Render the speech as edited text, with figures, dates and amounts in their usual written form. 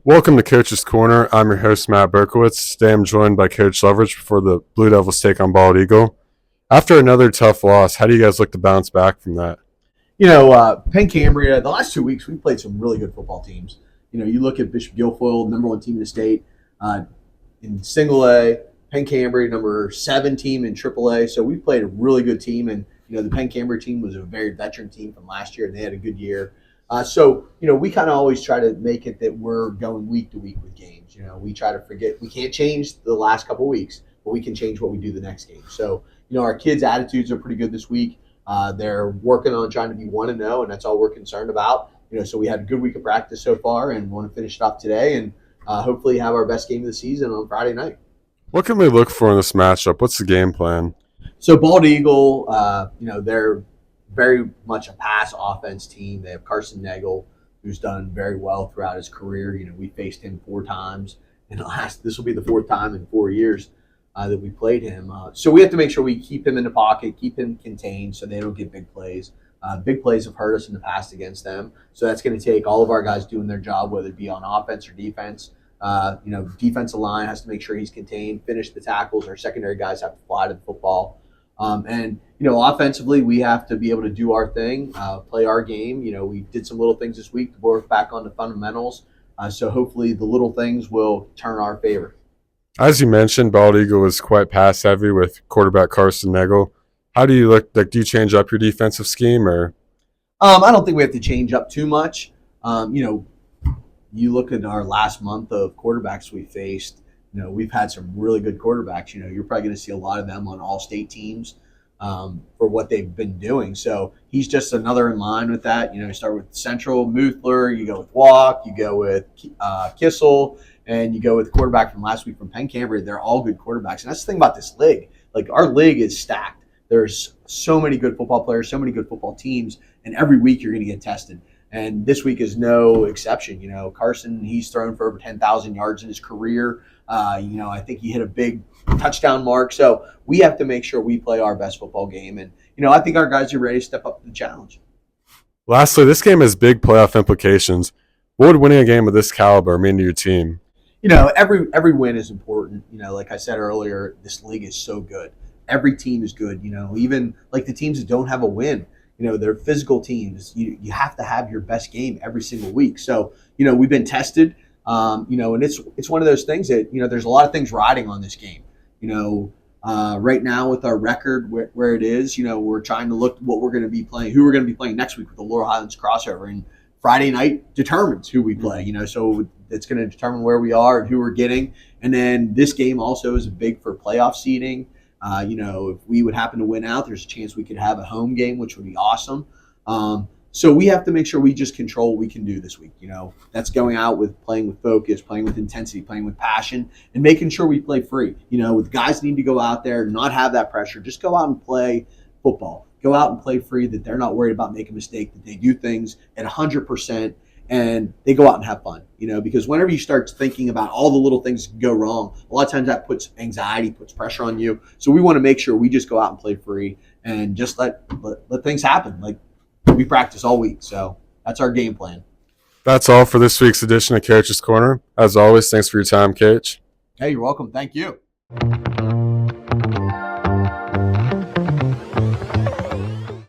Welcome to Coach's Corner. I'm your host, Matt Berkowitz. Today I'm joined by Coach Lovrich before the Blue Devils take on Bald Eagle. After another tough loss, how do you guys look to bounce back from that? Penn Cambria, the last 2 weeks, we played some really good football teams. You look at Bishop Guilfoyle, number one team in the state, in single A, Penn Cambria, number 7 team in triple A. So we played a really good team. And, the Penn Cambria team was a very veteran team from last year, and they had a good year. We kind of always try to make it that we're going week to week with games. We try to forget we can't change the last couple of weeks, but we can change what we do the next game. So, our kids' attitudes are pretty good this week. They're working on trying to be 1-0, and that's all we're concerned about. So we had a good week of practice so far, and want to finish it up today, and hopefully have our best game of the season on Friday night. What can we look for in this matchup? What's the game plan? So Bald Eagle, they're very much a pass offense team. They have Carson Nagel, who's done very well throughout his career. We faced him 4 times, and this will be the 4th time in 4 years that we played him. So we have to make sure we keep him in the pocket, keep him contained so they don't get big plays. Big plays have hurt us in the past against them. So that's going to take all of our guys doing their job, whether it be on offense or defense. Defensive line has to make sure he's contained, finish the tackles. Our secondary guys have to fly to the football. Offensively, we have to be able to do our thing, play our game. We did some little things this week to work back on the fundamentals. So hopefully the little things will turn our favor. As you mentioned, Bald Eagle was quite pass heavy with quarterback Carson Nagel. How do you look? Do you change up your defensive scheme or? I don't think we have to change up too much. You look at our last month of quarterbacks we faced. We've had some really good quarterbacks. You're probably going to see a lot of them on all-state teams for what they've been doing. So he's just another in line with that. You start with Central, Muthler, you go with Walk, you go with Kissel, and you go with quarterback from last week from Penn Cambria. They're all good quarterbacks. And that's the thing about this league. Like, our league is stacked. There's so many good football players, so many good football teams, and every week you're going to get tested. And this week is no exception. Carson, he's thrown for over 10,000 yards in his career. I think he hit a big touchdown mark. So we have to make sure we play our best football game. And, I think our guys are ready to step up to the challenge. Lastly, this game has big playoff implications. What would winning a game of this caliber mean to your team? Every win is important. Like I said earlier, this league is so good. Every team is good. Even like the teams that don't have a win, they're physical teams. You have to have your best game every single week. So, we've been tested, and it's one of those things that, there's a lot of things riding on this game. Right now with our record where it is, we're trying to look at what we're going to be playing, who we're going to be playing next week with the Laurel Highlands crossover. And Friday night determines who we play, so it's going to determine where we are and who we're getting. And then this game also is big for playoff seeding. If we would happen to win out, there's a chance we could have a home game, which would be awesome. So we have to make sure we just control what we can do this week. That's going out with playing with focus, playing with intensity, playing with passion, and making sure we play free. With guys need to go out there, not have that pressure. Just go out and play football. Go out and play free, that they're not worried about making a mistake, that they do things at 100%. And they go out and have fun, because whenever you start thinking about all the little things that can go wrong, a lot of times that puts anxiety, puts pressure on you. So we want to make sure we just go out and play free and just let things happen. Like, we practice all week. So that's our game plan. That's all for this week's edition of Coach's Corner. As always, thanks for your time, Coach. Hey, you're welcome. Thank you.